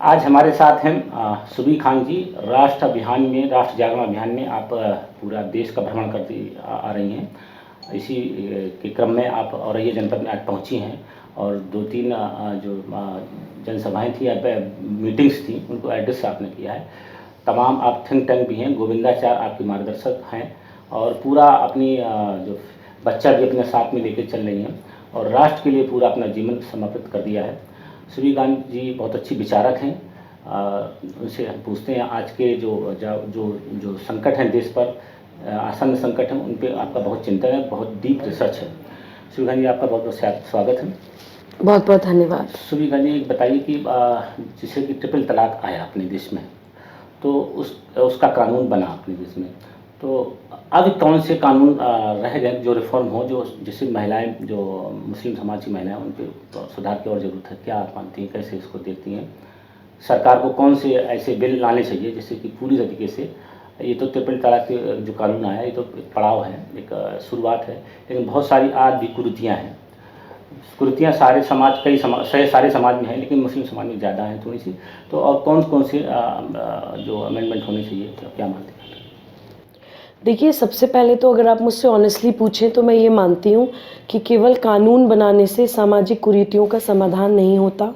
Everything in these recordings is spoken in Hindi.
आज हमारे साथ हैं सुबी खान जी। राष्ट्र जागरण अभियान में आप पूरा देश का भ्रमण करती आ रही हैं। इसी के क्रम में आप औरैया जनपद में आज पहुंची हैं और 2-3 जो जनसभाएं थी या मीटिंग्स थी उनको एड्रेस आपने किया है। तमाम आप थिंक टैंक भी हैं, गोविंदाचार्य आपके मार्गदर्शक हैं और पूरा अपनी जो बच्चा भी अपने साथ में लेकर चल रही हैं और राष्ट्र के लिए पूरा अपना जीवन समर्पित कर दिया है। सुबी खान जी बहुत अच्छी विचारक हैं। उनसे हम पूछते हैं आज के जो संकट हैं देश पर, आसन्न संकट हैं, उन पे आपका बहुत चिंतन है, बहुत डीप रिसर्च है। सुबी खान जी आपका बहुत बहुत स्वागत है। बहुत बहुत धन्यवाद। सुबी खान जी बताइए कि जैसे कि ट्रिपल तलाक आया अपने देश में, तो उसका कानून बना अपने देश में, तो अब कौन से कानून रह गए जो रिफॉर्म हो, जो जिससे महिलाएं, जो मुस्लिम समाज की महिलाएं, उन पर सुधार की और ज़रूरत है? क्या आप मानती हैं, कैसे इसको देखती हैं? सरकार को कौन से ऐसे बिल लाने चाहिए जिससे कि पूरी तरीके से, ये तो ट्रिपल तलाक के जो कानून आया ये तो एक पड़ाव है, एक शुरुआत है, लेकिन बहुत सारी आज भी कुरीतियाँ हैं। कुरीतियाँ सारे समाज में हैं, लेकिन मुस्लिम समाज में ज़्यादा हैं थोड़ी सी। तो और कौन से जो अमेंडमेंट होने चाहिए, तो क्या मानते हैं? देखिए, सबसे पहले तो अगर आप मुझसे ऑनेस्टली पूछें तो मैं ये मानती हूँ कि केवल कानून बनाने से सामाजिक कुरीतियों का समाधान नहीं होता।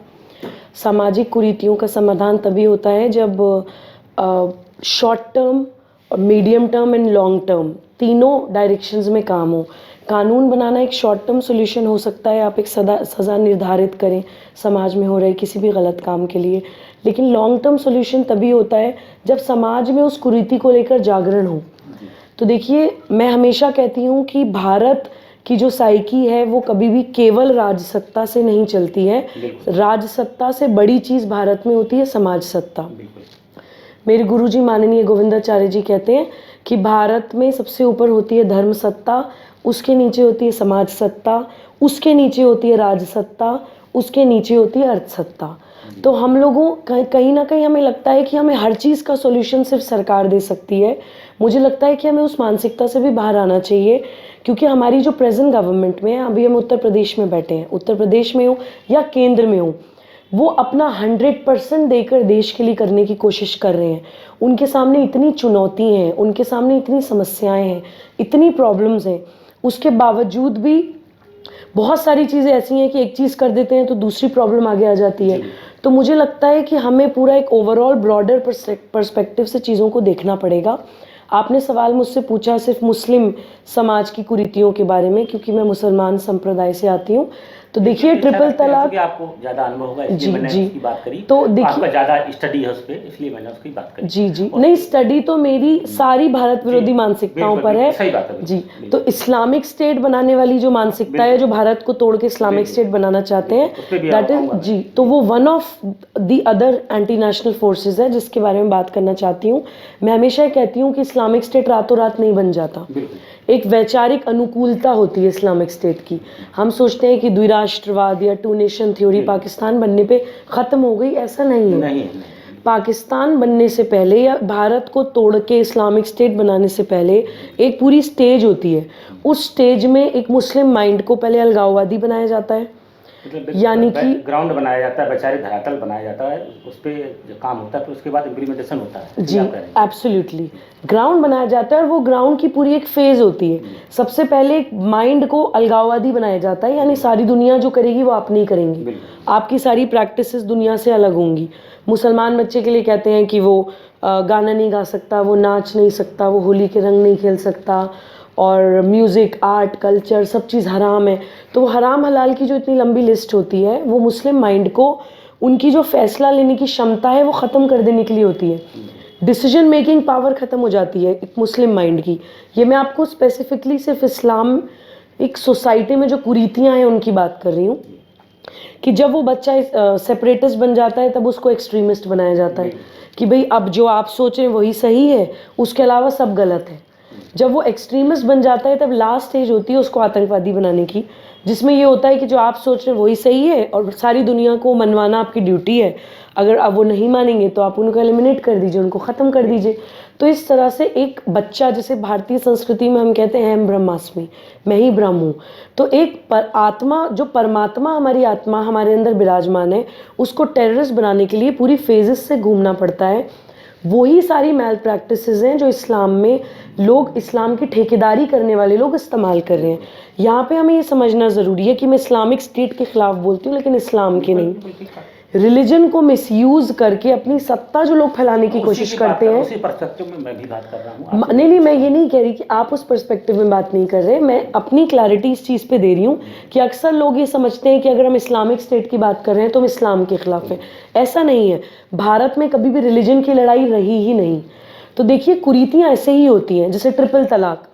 सामाजिक कुरीतियों का समाधान तभी होता है जब short term, medium term and long term तीनों डायरेक्शंस में काम हो। कानून बनाना एक शॉर्ट टर्म सॉल्यूशन हो सकता है, आप एक सज़ा निर्धारित करें समाज में हो रहे किसी भी गलत काम के लिए, लेकिन लॉन्ग टर्म सॉल्यूशन तभी होता है जब समाज में उस कुरीति को लेकर जागरण हो। तो देखिए, मैं हमेशा कहती हूँ कि भारत की जो साइकी है वो कभी भी केवल राजसत्ता से नहीं चलती है। राजसत्ता से बड़ी चीज़ भारत में होती है समाज सत्ता। मेरे गुरुजी माननीय गोविंदाचार्य जी कहते हैं कि भारत में सबसे ऊपर होती है धर्म सत्ता, उसके नीचे होती है समाज सत्ता, उसके नीचे होती है राजसत्ता, उसके नीचे होती है अर्थ सत्ता। तो हम लोगों कहीं ना कहीं हमें लगता है कि हमें हर चीज़ का सॉल्यूशन सिर्फ सरकार दे सकती है। मुझे लगता है कि हमें उस मानसिकता से भी बाहर आना चाहिए, क्योंकि हमारी जो प्रेजेंट गवर्नमेंट में है, अभी हम उत्तर प्रदेश में बैठे हैं, उत्तर प्रदेश में हो या केंद्र में हो, वो अपना 100% देकर देश के लिए करने की कोशिश कर रहे हैं। उनके सामने इतनी चुनौती हैं, उनके सामने इतनी समस्याएं हैं, इतनी प्रॉब्लम्स हैं, उसके बावजूद भी बहुत सारी चीज़ें ऐसी हैं कि एक चीज़ कर देते हैं तो दूसरी प्रॉब्लम आगे आ जाती है। तो मुझे लगता है कि हमें पूरा एक ओवरऑल ब्रॉडर पर्सपेक्टिव से चीज़ों को देखना पड़ेगा। आपने सवाल मुझसे पूछा सिर्फ मुस्लिम समाज की कुरीतियों के बारे में, क्योंकि मैं मुसलमान संप्रदाय से आती हूँ। तो देखिए, ट्रिपल तलाक, आपको ज़्यादा अनुभव होगा इसलिए मैंने उसकी बात करी। तो देखिए, आपका ज़्यादा स्टडी है उस पर, इसलिए मैंने उसकी बात करी। जी नहीं, स्टडी तो मेरी सारी भारत विरोधी मानसिकताओं पर है। सही बात है जी। तो इस्लामिक स्टेट बनाने वाली जो मानसिकता है, जो भारत को तोड़ के इस्लामिक स्टेट बनाना चाहते हैं, दैट इज जी, तो वो one of the other anti national forces है जिसके बारे में बात करना चाहती हूँ। मैं हमेशा कहती हूँ कि इस्लामिक स्टेट रातों रात नहीं बन जाता, एक वैचारिक अनुकूलता होती है इस्लामिक स्टेट की। हम सोचते हैं कि द्विराष्ट्रवाद या 2 नेशन थ्योरी पाकिस्तान बनने पे ख़त्म हो गई, ऐसा नहीं है। पाकिस्तान बनने से पहले या भारत को तोड़ के इस्लामिक स्टेट बनाने से पहले एक पूरी स्टेज होती है। उस स्टेज में एक मुस्लिम माइंड को पहले अलगाववादी बनाया जाता है, यानी कि ग्राउंड बनाया जाता है, वैचारिक धरातल बनाया जाता है, उस पर काम होता है, फिर उसके बाद इम्प्लीमेंटेशन होता है। जी, एब्सोल्युटली, ग्राउंड बनाया जाता है और वो ग्राउंड की पूरी एक फेज होती है। सबसे पहले माइंड को अलगाववादी बनाया जाता है, यानी सारी दुनिया जो करेगी वो आप नहीं करेंगी, आपकी सारी प्रैक्टिसेस दुनिया से अलग होंगी। मुसलमान बच्चे के लिए कहते हैं कि वो गाना नहीं गा सकता, वो नाच नहीं सकता, वो होली के रंग नहीं खेल सकता, और म्यूज़िक, आर्ट, कल्चर सब चीज़ हराम है। तो वो हराम हलाल की जो इतनी लंबी लिस्ट होती है, वो मुस्लिम माइंड को, उनकी जो फैसला लेने की क्षमता है वो ख़त्म कर देने के लिए होती है। डिसीजन मेकिंग पावर ख़त्म हो जाती है एक मुस्लिम माइंड की। ये मैं आपको स्पेसिफिकली सिर्फ इस्लाम एक सोसाइटी में जो कुरीतियाँ हैं उनकी बात कर रही हूँ, कि जब वो बच्चा सेपरेटिस्ट बन जाता है तब उसको एक्सट्रीमिस्ट बनाया जाता है कि भाई अब जो आप सोच रहे हैं वही सही है, उसके अलावा सब गलत है। जब वो एक्सट्रीमिस्ट बन जाता है तब लास्ट स्टेज होती है उसको आतंकवादी बनाने की, जिसमें ये होता है कि जो आप सोच रहे हैं वही सही है और सारी दुनिया को मनवाना आपकी ड्यूटी है। अगर अब वो नहीं मानेंगे तो आप उनको एलिमिनेट कर दीजिए, उनको ख़त्म कर दीजिए। तो इस तरह से एक बच्चा, जैसे भारतीय संस्कृति में हम कहते हैं अहम ब्रह्मास्मि, मैं ही ब्रह्म हूँ, तो एक आत्मा, जो परमात्मा हमारी आत्मा हमारे अंदर विराजमान है, उसको टेररिस्ट बनाने के लिए पूरी फेजेस से घूमना पड़ता है। वही सारी मैल प्रैक्टिसेस हैं जो इस्लाम में लोग, इस्लाम की ठेकेदारी करने वाले लोग इस्तेमाल कर रहे हैं। यहाँ पे हमें ये समझना ज़रूरी है कि मैं इस्लामिक स्टेट के ख़िलाफ़ बोलती हूँ, लेकिन इस्लाम के नहीं। रिलीजन को मिसयूज़ करके अपनी सत्ता जो लोग फैलाने की कोशिश करते हैं, उसी पर्सपेक्टिव में मैं भी बात कर रहा हूँ। नहीं, मैं ये नहीं कह रही कि आप उस पर्सपेक्टिव में बात नहीं कर रहे, मैं अपनी क्लैरिटी इस चीज़ पे दे रही हूँ कि अक्सर लोग ये समझते हैं कि अगर हम इस्लामिक स्टेट की बात कर रहे हैं तो हम इस्लाम के ख़िलाफ़ हैं। ऐसा नहीं है, भारत में कभी भी रिलीजन की लड़ाई रही ही नहीं। तो देखिए, कुरीतियाँ ऐसे ही होती हैं, जैसे ट्रिपल तलाक।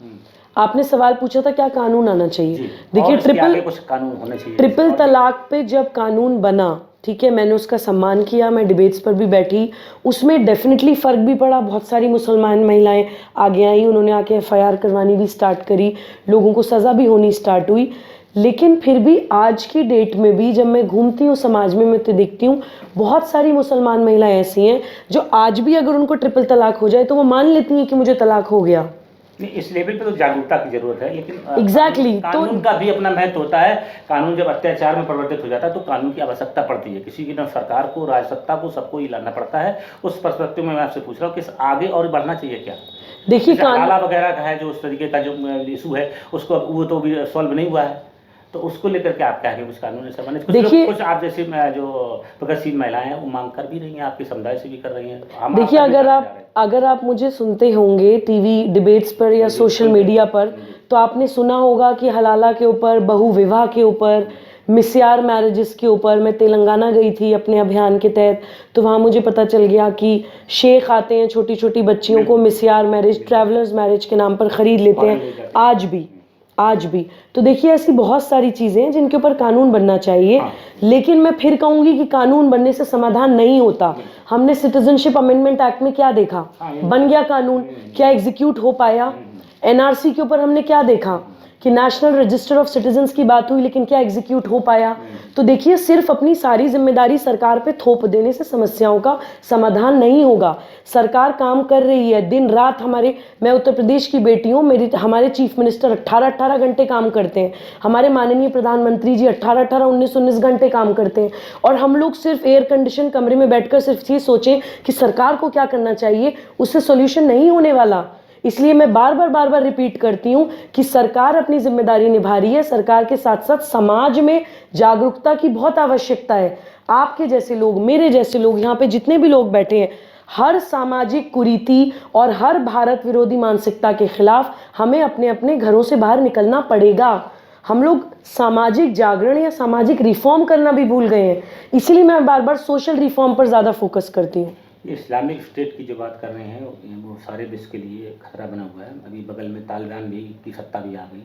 आपने सवाल पूछा था क्या कानून आना चाहिए। देखिए, ट्रिपल तलाक पे जब कानून बना, ठीक है, मैंने उसका सम्मान किया, मैं डिबेट्स पर भी बैठी, उसमें डेफिनेटली फ़र्क भी पड़ा। बहुत सारी मुसलमान महिलाएं आगे आई, उन्होंने आके FIR करवानी भी स्टार्ट करी, लोगों को सज़ा भी होनी स्टार्ट हुई। लेकिन फिर भी आज की डेट में भी जब मैं घूमती हूँ समाज में, मैं तो देखती हूँ बहुत सारी मुसलमान महिलाएं ऐसी हैं जो आज भी अगर उनको ट्रिपल तलाक हो जाए तो वो मान लेती हैं कि मुझे तलाक हो गया। इस लेवल पे तो जागरूकता की जरूरत है, लेकिन एग्जैक्टली कानून का भी अपना महत्व होता है। कानून जब अत्याचार में परिवर्तित हो जाता है तो कानून की आवश्यकता पड़ती है। किसी की ना सरकार को, राजसत्ता को, सबको ही लाना पड़ता है। उस पर्सपेक्टिव में मैं आपसे पूछ रहा हूँ कि आगे और बढ़ना चाहिए क्या? देखिए, काला वगैरह का है जो उस तरीके का जो इशू है, उसको वो तो भी सॉल्व नहीं हुआ है, तो उसको लेकर के आप क्या है कुछ कानून ऐसा बने? देखिए, कुछ आप जैसे जो प्रगतिशील महिलाएं हैं वो मांग कर भी रही हैं, आपके समुदाय से भी कर रही हैं। देखिए, अगर आप मुझे सुनते होंगे टीवी डिबेट्स पर या सोशल मीडिया पर, तो आपने सुना होगा कि हलाला के ऊपर, बहु विवाह के ऊपर, मिस्यार मैरिजेस के ऊपर, मैं तेलंगाना गई थी अपने अभियान के तहत, तो वहाँ मुझे पता चल गया कि शेख आते हैं, छोटी छोटी बच्चियों को मिस्यार मैरिज, ट्रैवलर्स मैरिज के नाम पर ख़रीद लेते हैं आज भी। तो देखिए, ऐसी बहुत सारी चीज़ें हैं जिनके ऊपर कानून बनना चाहिए। लेकिन मैं फिर कहूँगी कि कानून बनने से समाधान नहीं होता। हमने सिटीजनशिप अमेंडमेंट एक्ट में क्या देखा, बन गया कानून, क्या एग्जीक्यूट हो पाया? NRC के ऊपर हमने क्या देखा कि नेशनल रजिस्टर ऑफ सिटीजन्स की बात हुई, लेकिन क्या एग्जीक्यूट हो पाया? तो देखिए, सिर्फ अपनी सारी जिम्मेदारी सरकार पे थोप देने से समस्याओं का समाधान नहीं होगा। सरकार काम कर रही है दिन रात। मैं उत्तर प्रदेश की बेटी हूँ, हमारे चीफ मिनिस्टर 18 घंटे काम करते हैं, हमारे माननीय प्रधानमंत्री जी 18 19 घंटे काम करते हैं, और हम लोग सिर्फ एयर कंडीशन कमरे में बैठकर सिर्फ ये सोचें कि सरकार को क्या करना चाहिए, उससे सोल्यूशन नहीं होने वाला। इसलिए मैं बार बार रिपीट करती हूँ कि सरकार अपनी जिम्मेदारी निभा रही है। सरकार के साथ साथ समाज में जागरूकता की बहुत आवश्यकता है। आपके जैसे लोग, मेरे जैसे लोग, यहाँ पे जितने भी लोग बैठे हैं, हर सामाजिक कुरीति और हर भारत विरोधी मानसिकता के खिलाफ हमें अपने अपने घरों से बाहर निकलना पड़ेगा। हम लोग सामाजिक जागरण या सामाजिक रिफॉर्म करना भी भूल गए हैं, इसलिए मैं बार बार सोशल रिफॉर्म पर ज़्यादा फोकस करती हूँ। इस्लामिक स्टेट की जो बात कर रहे हैं वो सारे विश्व के लिए खतरा बना हुआ है। अभी बगल में तालिबान भी की सत्ता भी आ गई,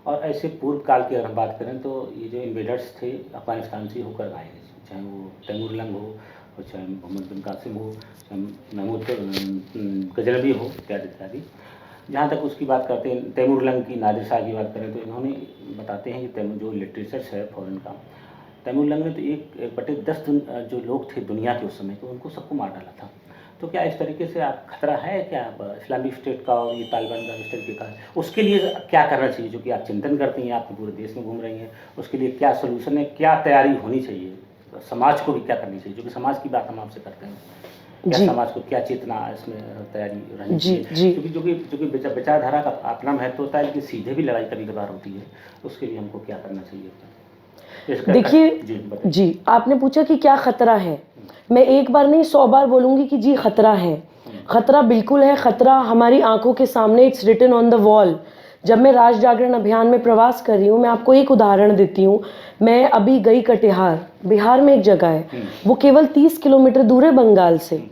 और ऐसे पूर्व काल की अगर हम बात करें तो ये जो इन्वेडर्स थे अफगानिस्तान से होकर आए, चाहे वो तैमूर लंग हो, और चाहे मोहम्मद बिन कासिम हो, चाहे महमूद गजनबी हो, इत्यादि इत्यादि। जहाँ तक उसकी बात करते हैं, तैमूर लंग की, नादिर शाह की बात करें तो इन्होंने बताते हैं कि जो लिटरेचर्स है फॉरेन का, तैमूर लंग ने तो 1/10 जो लोग थे दुनिया के उस समय के, उनको सबको मार डाला था। तो क्या इस तरीके से आप खतरा है क्या इस्लामिक स्टेट का और ये तालिबान का इस तरीके का? उसके लिए क्या करना चाहिए, जो कि आप चिंतन करती हैं, आप पूरे देश में घूम रही हैं, उसके लिए क्या सोल्यूशन है, क्या तैयारी होनी चाहिए? समाज को भी क्या करनी चाहिए, जो कि समाज की बात हम आपसे करते हैं, क्या समाज को क्या चेतना इसमें तैयारी रहनी चाहिए? क्योंकि विचारधारा का अपना महत्व होता है, लेकिन सीधे भी लड़ाई कभी कभार होती है, उसके लिए हमको क्या करना चाहिए? देखिए जी, आपने पूछा कि क्या खतरा है। मैं एक बार नहीं 100 बार बोलूँगी कि जी खतरा है। खतरा बिल्कुल है। खतरा हमारी आंखों के सामने, it's written on the wall. जब मैं राष्ट्र जागरण अभियान में प्रवास कर रही हूँ, मैं आपको एक उदाहरण देती हूँ। मैं अभी गई कटिहार, बिहार में एक जगह है, वो केवल 30 किलोमीटर दूर है बंगाल से,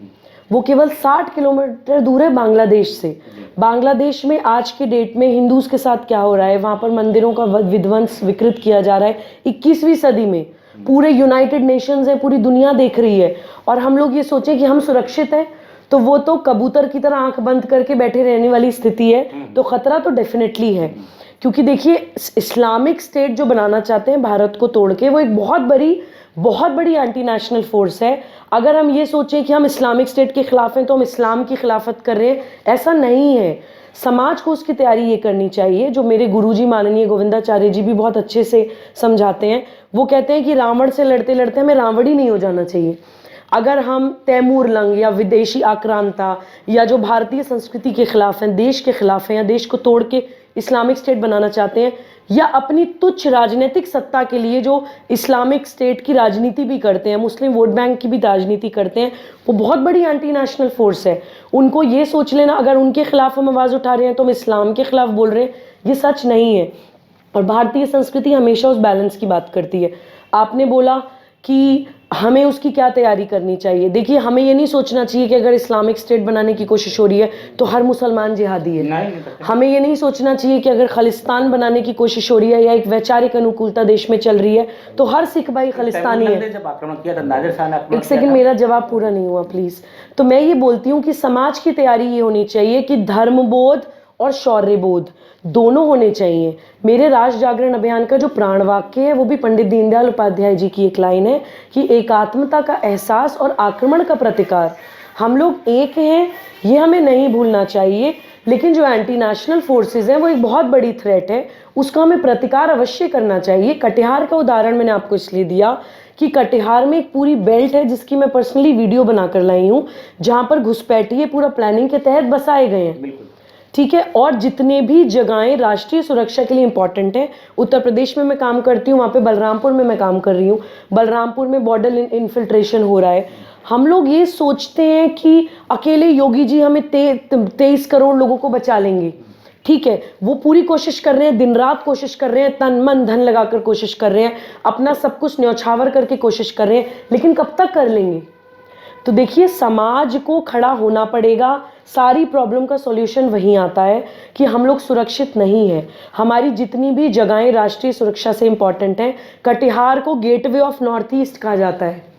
वो केवल 60 किलोमीटर दूर है बांग्लादेश से। बांग्लादेश में आज के डेट में हिंदूज के साथ क्या हो रहा है, वहाँ पर मंदिरों का विध्वंस विकृत किया जा रहा है 21वीं सदी में। पूरे यूनाइटेड नेशंस है, पूरी दुनिया देख रही है, और हम लोग ये सोचें कि हम सुरक्षित हैं, तो वो तो कबूतर की तरह आंख बंद करके बैठे रहने वाली स्थिति है। तो खतरा तो डेफिनेटली है, क्योंकि देखिए इस्लामिक स्टेट जो बनाना चाहते हैं भारत को तोड़ के, वो एक बहुत बड़ी एंटी नेशनल फोर्स है। अगर हम ये सोचें कि हम इस्लामिक स्टेट के ख़िलाफ़ हैं तो हम इस्लाम की खिलाफत कर रहे हैं, ऐसा नहीं है। समाज को उसकी तैयारी ये करनी चाहिए, जो मेरे गुरुजी माननीय गोविंदाचार्य जी भी बहुत अच्छे से समझाते हैं। वो कहते हैं कि रावण से लड़ते लड़ते हमें रावण ही नहीं हो जाना चाहिए। अगर हम तैमूर लंग या विदेशी आक्रांता या जो भारतीय संस्कृति के खिलाफ हैं, देश के खिलाफ हैं, या देश को तोड़ के इस्लामिक स्टेट बनाना चाहते हैं, या अपनी तुच्छ राजनीतिक सत्ता के लिए जो इस्लामिक स्टेट की राजनीति भी करते हैं, मुस्लिम वोट बैंक की भी राजनीति करते हैं, वो बहुत बड़ी एंटी नेशनल फोर्स है। उनको ये सोच लेना अगर उनके खिलाफ हम आवाज़ उठा रहे हैं तो हम इस्लाम के खिलाफ बोल रहे हैं, ये सच नहीं है। और भारतीय संस्कृति हमेशा उस बैलेंस की बात करती है। आपने बोला कि हमें उसकी क्या तैयारी करनी चाहिए। देखिए, हमें ये नहीं सोचना चाहिए कि अगर इस्लामिक स्टेट बनाने की कोशिश हो रही है तो हर मुसलमान जिहादी है। हमें ये नहीं सोचना चाहिए कि अगर खालिस्तान बनाने की कोशिश हो रही है या एक वैचारिक अनुकूलता देश में चल रही है तो हर सिख भाई खालिस्तानी है। जब आक्रमण किया था, नादिर शाह ने आक्रमण एक सेकंड, मेरा जवाब पूरा नहीं हुआ प्लीज़। तो मैं ये बोलती हूँ कि समाज की तैयारी ये होनी चाहिए कि धर्मबोध और शौर्यबोध दोनों होने चाहिए। मेरे राष्ट्र जागरण अभियान का जो प्राण वाक्य है वो भी पंडित दीनदयाल उपाध्याय जी की एक लाइन है कि एकात्मता का एहसास और आक्रमण का प्रतिकार। हम लोग एक हैं, ये हमें नहीं भूलना चाहिए। लेकिन जो एंटी नेशनल फोर्सेस हैं वो एक बहुत बड़ी थ्रेट है, उसका हमें प्रतिकार अवश्य करना चाहिए। कटिहार का उदाहरण मैंने आपको इसलिए दिया कि कटिहार में एक पूरी बेल्ट है जिसकी मैं पर्सनली वीडियो बनाकर लाई हूँ, जहाँ पर घुसपैठिए पूरा प्लानिंग के तहत बसाए गए हैं। ठीक है। और जितने भी जगहें राष्ट्रीय सुरक्षा के लिए इंपॉर्टेंट हैं, उत्तर प्रदेश में मैं काम करती हूँ, वहाँ पे बलरामपुर में मैं काम कर रही हूँ। बलरामपुर में बॉर्डर इन्फिल्ट्रेशन हो रहा है। हम लोग ये सोचते हैं कि अकेले योगी जी हमें 23 करोड़ लोगों को बचा लेंगे। ठीक है, वो पूरी कोशिश कर रहे हैं, दिन रात कोशिश कर रहे हैं, तन मन धन लगाकर कोशिश कर रहे हैं, अपना सब कुछ न्यौछावर करके कोशिश कर रहे हैं, लेकिन कब तक कर लेंगे। तो देखिए, समाज को खड़ा होना पड़ेगा। सारी प्रॉब्लम का सॉल्यूशन वहीं आता है कि हम लोग सुरक्षित नहीं है। हमारी जितनी भी जगहें राष्ट्रीय सुरक्षा से इंपॉर्टेंट हैं, कटिहार को गेटवे ऑफ नॉर्थ ईस्ट कहा जाता है।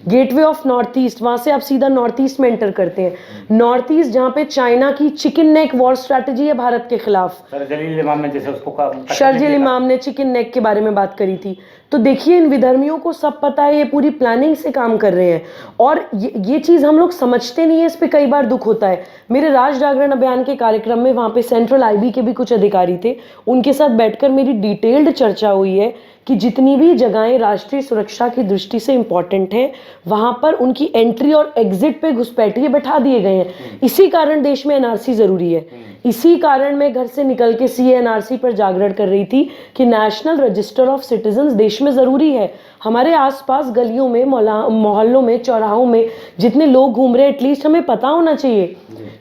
गेटवे ऑफ नॉर्थ ईस्ट, वहाँ से आप सीधा नॉर्थ ईस्ट में एंटर करते हैं। नॉर्थ ईस्ट जहाँ पे चाइना की चिकन नेक वॉर स्ट्रैटेजी है भारत के खिलाफ। शरजील इमाम ने जैसे उसको शरजील इमाम ने चिकन नेक के बारे में बात करी थी। तो देखिए, इन विधर्मियों को सब पता है, ये पूरी प्लानिंग से काम कर रहे हैं और ये चीज़ हम लोग समझते नहीं है। इस पर कई बार दुख होता है। मेरे राष्ट्र जागरण अभियान के कार्यक्रम में वहाँ पे सेंट्रल आईबी के भी कुछ अधिकारी थे, उनके साथ बैठकर मेरी डिटेल्ड चर्चा हुई है कि जितनी भी जगहें राष्ट्रीय सुरक्षा की दृष्टि से इंपॉर्टेंट हैं, वहाँ पर उनकी एंट्री और एग्जिट पे घुसपैठिए बैठा दिए गए हैं। इसी कारण देश में एनआरसी ज़रूरी है। इसी कारण मैं घर से निकल के सीएनआरसी पर जागरण कर रही थी कि नेशनल रजिस्टर ऑफ सिटीजन्स देश में ज़रूरी है। हमारे आसपास गलियों में, मोहल्लों में, चौराहों में जितने लोग घूम रहे हैं, एटलीस्ट हमें पता होना चाहिए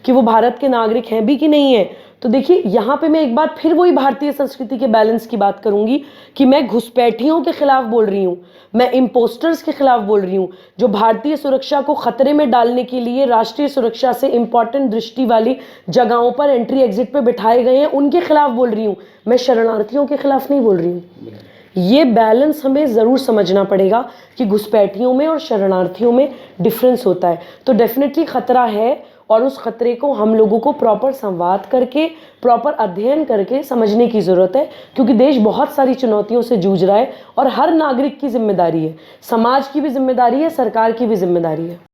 कि वो भारत के नागरिक हैं भी कि नहीं है। तो देखिए, यहाँ पे मैं एक बात फिर वही भारतीय संस्कृति के बैलेंस की बात करूंगी कि मैं घुसपैठियों के खिलाफ बोल रही हूँ, मैं इम्पोस्टर्स के खिलाफ बोल रही हूँ, जो भारतीय सुरक्षा को खतरे में डालने के लिए राष्ट्रीय सुरक्षा से इंपॉर्टेंट दृष्टि वाली जगहों पर एंट्री एग्जिट पे बिठाए गए हैं, उनके खिलाफ बोल रही हूँ। मैं शरणार्थियों के खिलाफ नहीं बोल रही हूँ। ये बैलेंस हमें ज़रूर समझना पड़ेगा कि घुसपैठियों में और शरणार्थियों में डिफरेंस होता है। तो डेफिनेटली खतरा है और उस खतरे को हम लोगों को प्रॉपर संवाद करके, प्रॉपर अध्ययन करके समझने की ज़रूरत है, क्योंकि देश बहुत सारी चुनौतियों से जूझ रहा है और हर नागरिक की जिम्मेदारी है, समाज की भी जिम्मेदारी है, सरकार की भी जिम्मेदारी है।